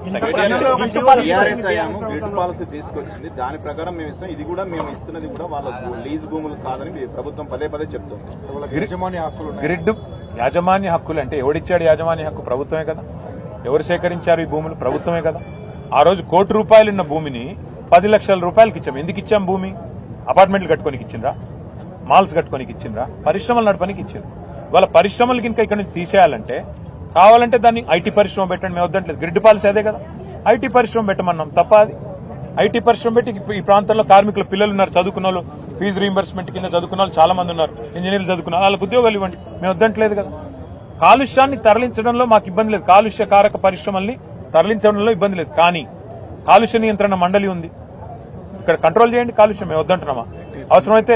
Grid policy తీసుకొచ్చింది, దాని ప్రకారం మేము ఇస్తాం, ఇది కూడా మేము ఇస్తున్నది కూడా వాళ్ళ లీజ్ భూములు కాదని ప్రభుత్వం పదే పదే చెప్తుంది. గ్రిడ్ యాజమాన్య హక్కులు అంటే ఎవడిచ్చాడు యాజమాన్య హక్కు? ప్రభుత్వమే కదా. ఎవరు సేకరించారు ఈ భూములు? ప్రభుత్వమే కదా. ఆ రోజు ₹1 కోటి ఉన్న భూమిని 10 లక్షల రూపాయలకి ఇచ్చాం. ఎందుకు ఇచ్చాం? భూమి అపార్ట్మెంట్లు కట్టుకోనికి ఇచ్చిండ్రా? మాల్స్ కట్టుకోనికి ఇచ్చిండ్రా? పరిశ్రమలు నడపడానికి ఇచ్చిండ్రు. వాళ్ళ పరిశ్రమలకి ఇంకా ఇక్కడ నుంచి తీసేయాలంటే కావాలంటే దాన్ని ఐటీ పరిశ్రమ పెట్టండి, మేము వద్దంటలేదు. గ్రిడ్ పాలసీ అదే కదా, ఐటీ పరిశ్రమ పెట్టమన్నాం. తప్ప అది? ఐటీ పరిశ్రమ పెట్టి ఈ ప్రాంతంలో కార్మికుల పిల్లలు ఉన్నారు, చదువుకున్న వాళ్ళు, ఫీజు రీయింబర్స్మెంట్ కింద చదువుకున్న వాళ్ళు చాలా మంది ఉన్నారు, ఇంజనీర్లు చదువుకున్న వాళ్ళకి ఉద్యోగాలు ఇవ్వండి, మేము వద్దంటలేదు కదా. కాలుష్యాన్ని తరలించడంలో మాకు ఇబ్బంది లేదు, కాలుష్య కారక పరిశ్రమల్ని తరలించడంలో ఇబ్బంది లేదు. కానీ కాలుష్య నియంత్రణ మండలి ఉంది, ఇక్కడ కంట్రోల్ చేయండి కాలుష్యం, మేము వద్దంటున్నామా? అవసరమైతే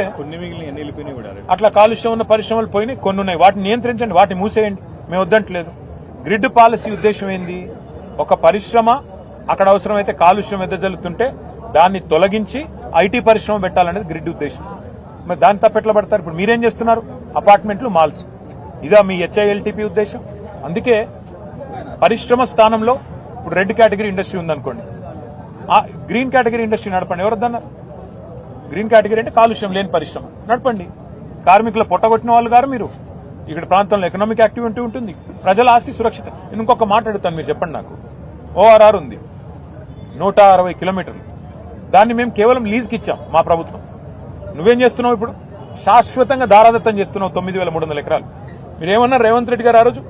అట్లా కాలుష్యం ఉన్న పరిశ్రమలు పోయినాయి, కొన్ని ఉన్నాయి, వాటిని నియంత్రించండి, వాటిని మూసేయండి, మేము వద్దంటలేదు. గ్రిడ్ పాలసీ ఉద్దేశం ఏంది? ఒక పరిశ్రమ అక్కడ అవసరమైతే కాలుష్యం ఎదజల్లుతుంటే దాన్ని తొలగించి ఐటీ పరిశ్రమ పెట్టాలనేది గ్రిడ్ ఉద్దేశం. మరి దాన్ని తప్పెట్లా పడతారు? ఇప్పుడు మీరేం చేస్తున్నారు? అపార్ట్మెంట్లు, మాల్స్, ఇదా మీ HILTP ఉద్దేశం? అందుకే పరిశ్రమ స్థానంలో ఇప్పుడు రెడ్ కేటగిరీ ఇండస్ట్రీ ఉందనుకోండి, గ్రీన్ కేటగిరీ ఇండస్ట్రీ నడపండి. ఎవరొద్దన్నారు? గ్రీన్ కేటగిరీ అంటే కాలుష్యం లేని పరిశ్రమ నడపండి. కార్మికుల పొట్టగొట్టిన వాళ్ళు గారు మీరు. ఇక్కడ ప్రాంతంలో ఎకనామిక్ యాక్టివిటీ ఉంటుంది, ప్రజల ఆస్తి సురక్షిత. నేను ఇంకొక మాట అడుగుతాను, మీరు చెప్పండి నాకు. ORR ఉంది 160 కిలోమీటర్లు, దాన్ని మేము కేవలం లీజ్కి ఇచ్చాం మా ప్రభుత్వం. నువ్వేం చేస్తున్నావు ఇప్పుడు? శాశ్వతంగా దారాదత్తం చేస్తున్నావు 9,300 ఎకరాలు. మీరేమన్నారు రేవంత్ రెడ్డి గారు ఆ రోజు?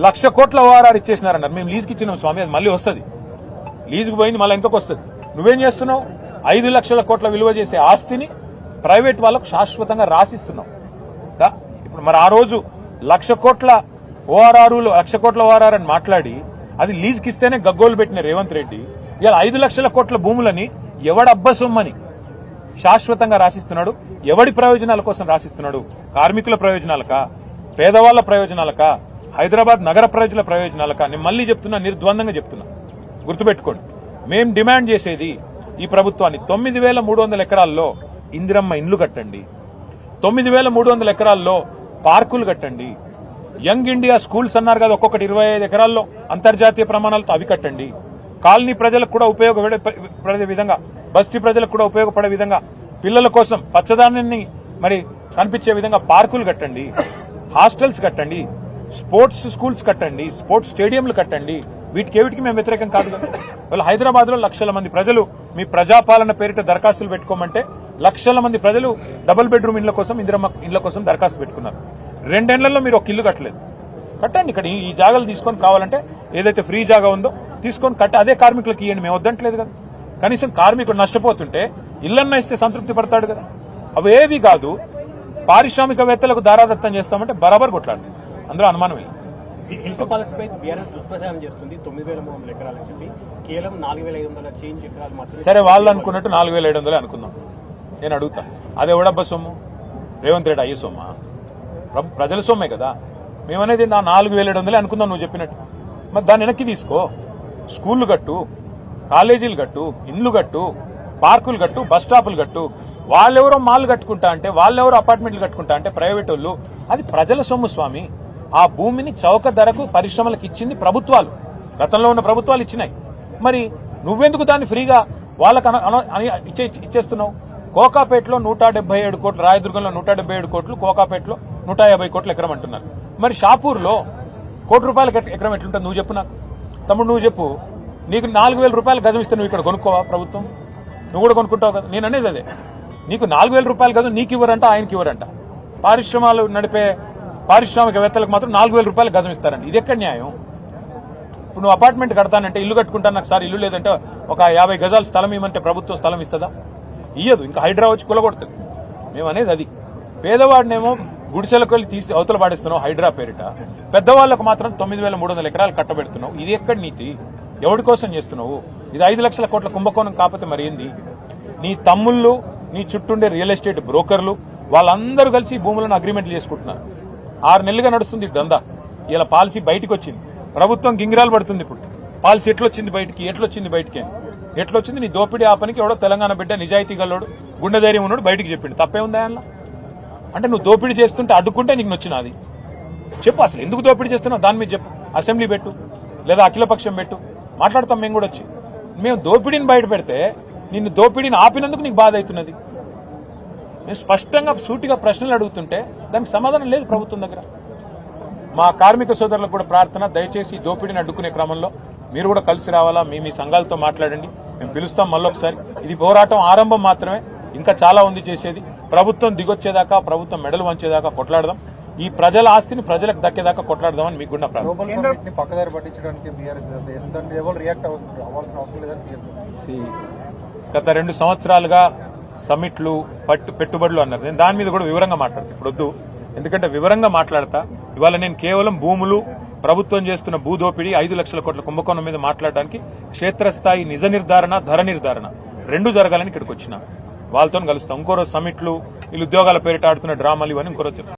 1,00,000 కోట్ల ORR ఇచ్చేసినారన్నారు. మేము లీజ్కి ఇచ్చినాం స్వామి, అది మళ్ళీ వస్తుంది, లీజుకు పోయింది మళ్ళీ ఇంకొక వస్తుంది. నువ్వేం చేస్తున్నావు? 5 లక్షల కోట్ల విలువ చేసే ఆస్తిని ప్రైవేట్ వాళ్ళకు శాశ్వతంగా రాసిస్తున్నావు. ఇప్పుడు మరి ఆ రోజు 1,00,000 కోట్ల ORR అని మాట్లాడి అది లీజుకి ఇస్తేనే గగ్గోలు పెట్టిన రేవంత్ రెడ్డి ఇలా 5 లక్షల కోట్ల భూములని ఎవడబ్బసొమ్మని శాశ్వతంగా రాసిస్తున్నాడు. ఎవడి ప్రయోజనాల కోసం రాసిస్తున్నాడు? కార్మికుల ప్రయోజనాలకా, పేదవాళ్ల ప్రయోజనాలకా, హైదరాబాద్ నగర ప్రజల ప్రయోజనాలకా? నేను మళ్లీ చెప్తున్నా, నిర్ద్వందంగా చెప్తున్నా, గుర్తుపెట్టుకోండి. మేం డిమాండ్ చేసేది ఈ ప్రభుత్వాన్ని 9,300 ఎకరాల్లో ఇందిరమ్మ ఇండ్లు కట్టండి, 9,300 ఎకరాల్లో పార్కులు కట్టండి, యంగ్ ఇండియా స్కూల్స్ అన్నారు కదా, ఒక్కొక్కటి 25 ఎకరాల్లో అంతర్జాతీయ ప్రమాణాలతో అవి కట్టండి. కాలనీ ప్రజలకు కూడా ఉపయోగపడే విధంగా, బస్తీ ప్రజలకు కూడా ఉపయోగపడే విధంగా, పిల్లల కోసం పచ్చదానాన్ని మరి కనిపించే విధంగా పార్కులు కట్టండి, హాస్టల్స్ కట్టండి, స్పోర్ట్స్ స్కూల్స్ కట్టండి, స్పోర్ట్స్ స్టేడియంలు కట్టండి. వీటికి మేము వ్యతిరేకం కాదు కదా. వాళ్ళు హైదరాబాద్ లో లక్షల మంది ప్రజలు మీ ప్రజాపాలన పేరిట దరఖాస్తులు పెట్టుకోమంటే లక్షల మంది ప్రజలు డబుల్ బెడ్రూమ్ ఇండ్ల కోసం, ఇందిరమ్మ ఇండ్ల కోసం దరఖాస్తు పెట్టుకున్నారు. 2 ఏళ్లలో మీరు ఒక ఇల్లు కట్టలేదు. కట్టండి. ఇక్కడ ఈ జాగాలు తీసుకొని కావాలంటే ఏదైతే ఫ్రీ జాగా ఉందో తీసుకొని కట్టి అదే కార్మికులకు ఇవ్వండి, మేము వద్దంటలేదు కదా. కనీసం కార్మికుడు నష్టపోతుంటే ఇళ్లన్నా ఇస్తే సంతృప్తి పడతాడు కదా. అవేవి కాదు, పారిశ్రామికవేత్తలకు దారాదత్తం చేస్తామంటే బరాబర్ కొట్లాడుతుంది, అందులో అనుమానం లేదు. ఇసుక పాలసీపై బీఆర్ఎస్ దుష్ప్రచారం చేస్తుంది. 9,300 ఎకరాలని చెప్పి కేవలం 4,500 చేంజ్ ఎకరాలు మాత్రమే. సరే, వాళ్ళు అనుకున్నట్టు 4,700 అనుకుందాం. నేను అడుగుతా, అది ఎవడబ్బా సొమ్ము? రేవంత్ రెడ్డి అయ్యే సొమ్మా? ప్రజల సొమ్మే కదా. మేమనేది 4,700 అనుకుందాం నువ్వు చెప్పినట్టు. మరి దాన్ని వెనక్కి తీసుకో, స్కూళ్లు కట్టు, కాలేజీలు కట్టు, ఇండ్లు కట్టు, పార్కులు కట్టు, బస్ స్టాపులు కట్టు. వాళ్ళెవరో మాల్ కట్టుకుంటా అంటే, వాళ్ళెవరో అపార్ట్మెంట్లు కట్టుకుంటా అంటే ప్రైవేట్ వాళ్ళు. అది ప్రజల సొమ్ము స్వామి. ఆ భూమిని చౌక ధరకు పరిశ్రమలకు ఇచ్చింది ప్రభుత్వాలు, గతంలో ఉన్న ప్రభుత్వాలు ఇచ్చినాయి. మరి నువ్వెందుకు దాన్ని ఫ్రీగా వాళ్ళకు ఇచ్చేస్తున్నావు? కోకాపేటలో 177 కోట్లు, రాయదుర్గంలో 177 కోట్లు, కోకాపేటలో 150 కోట్ల ఎకరం అంటున్నారు. మరి షాపూర్లో ₹1 కోటి ఎకరం ఎట్లుంటుంది? నువ్వు చెప్పు నాకు. తమ్ముడు నువ్వు చెప్పు. నీకు 4,000 రూపాయలు గజం ఇస్తే నువ్వు ఇక్కడ కొనుక్కోవా? ప్రభుత్వం నువ్వు కూడా కొనుక్కుంటావు కదా. నేను అనేది అదే, నీకు 4,000 రూపాయలు గజం నీకు ఇవ్వరంట, ఆయనకి ఇవ్వరంట. పరిశ్రమలు నడిపే పారిశ్రామికవేత్తలకు మాత్రం 4,000 రూపాయలు గజం ఇస్తారండి. ఇది ఎక్కడ న్యాయం? ఇప్పుడు నువ్వు అపార్ట్మెంట్ కడతానంటే, ఇల్లు కట్టుకుంటాను, నాకు సార్ ఇల్లు లేదంటే ఒక 50 గజాల స్థలం ఇవ్వమంటే ప్రభుత్వం స్థలం ఇస్తుందా? ఇయ్యదు. ఇంకా హైడ్రా వచ్చి కులగొడుతుంది. మేము అనేది అది. పేదవాడినేమో గుడిసెలకు వెళ్ళి తీసి అవతల పాడిస్తున్నావు హైడ్రా పేరిట, పెద్దవాళ్లకు మాత్రం 9,300 ఎకరాలు కట్టబెడుతున్నావు. ఇది ఎక్కడి నీతి? ఎవరి కోసం చేస్తున్నావు? ఇది 5 లక్షల కోట్ల కుంభకోణం కాకపోతే మరి ఏంది? నీ తమ్ముళ్ళు, నీ చుట్టూండే రియల్ ఎస్టేట్ బ్రోకర్లు వాళ్ళందరూ కలిసి భూములను అగ్రిమెంట్లు చేసుకుంటున్నారు. 6 నెలలుగా నడుస్తుంది దందా. ఇలా పాలసీ బయటకు వచ్చింది, ప్రభుత్వం గింగిరాలు పడుతుంది. ఇప్పుడు పాలసీ ఎట్లొచ్చింది బయటికి ఎట్లొచ్చింది? నీ దోపిడీ ఆ పనికి ఎవడో తెలంగాణ బిడ్డ, నిజాయితీ గల్లోడు, గుండె ధైర్యం ఉన్నాడు బయటికి చెప్పిండు. తప్పే ఉందా అలా? అంటే నువ్వు దోపిడీ చేస్తుంటే అడ్డుకుంటే నీకు నచ్చినది చెప్పు. అసలు ఎందుకు దోపిడీ చేస్తున్నావు దాని మీద చెప్పు. అసెంబ్లీ పెట్టు, లేదా అఖిలపక్షం పెట్టు, మాట్లాడతాం మేము కూడా వచ్చి. మేము దోపిడీని బయట పెడితే నిన్ను దోపిడీని ఆపినందుకు నీకు బాధ అవుతున్నది. మేము స్పష్టంగా సూటిగా ప్రశ్నలు అడుగుతుంటే దానికి సమాధానం లేదు ప్రభుత్వం దగ్గర. మా కార్మిక సోదరులకు కూడా ప్రార్థన, దయచేసి ఈ దోపిడీని అడ్డుకునే క్రమంలో మీరు కూడా కలిసి రావాలా, మీ సంఘాలతో మాట్లాడండి, మేము పిలుస్తాం మళ్ళొకసారి. ఇది పోరాటం ఆరంభం మాత్రమే, ఇంకా చాలా ఉంది చేసేది. ప్రభుత్వం దిగొచ్చేదాకా, ప్రభుత్వం మెడలు వంచేదాకా కొట్లాడదాం. ఈ ప్రజల ఆస్తిని ప్రజలకు దక్కేదాకా కొట్లాడదామని మీకు కూడా ప్రార్థన. పక్కదారి పట్టించడానికి బీఆర్ఎస్ ఎవరు రియాక్ట్ అవ్వాల్సిన అవసరం లేదని సీఎం. గత 2 సంవత్సరాలుగా సమిట్లు పెట్టుబడులు అన్నారు. నేను దాని మీద కూడా వివరంగా మాట్లాడతా ఇప్పుడు వద్దు, ఎందుకంటే వివరంగా మాట్లాడతా. ఇవాళ నేను కేవలం భూములు, ప్రభుత్వం చేస్తున్న భూదోపిడీ, 5 లక్షల కోట్ల కుంభకోణం మీద మాట్లాడడానికి క్షేత్రస్థాయి నిజ నిర్ధారణ, ధర నిర్ధారణ 2 జరగాలని ఇక్కడికి వచ్చిన. వాళ్ళతో కలుస్తాం. ఇంకో రోజు సమిట్లు, వీళ్ళు ఉద్యోగాల పేరిట ఆడుతున్న డ్రామాలు ఇవన్నీ ఇంకో రోజు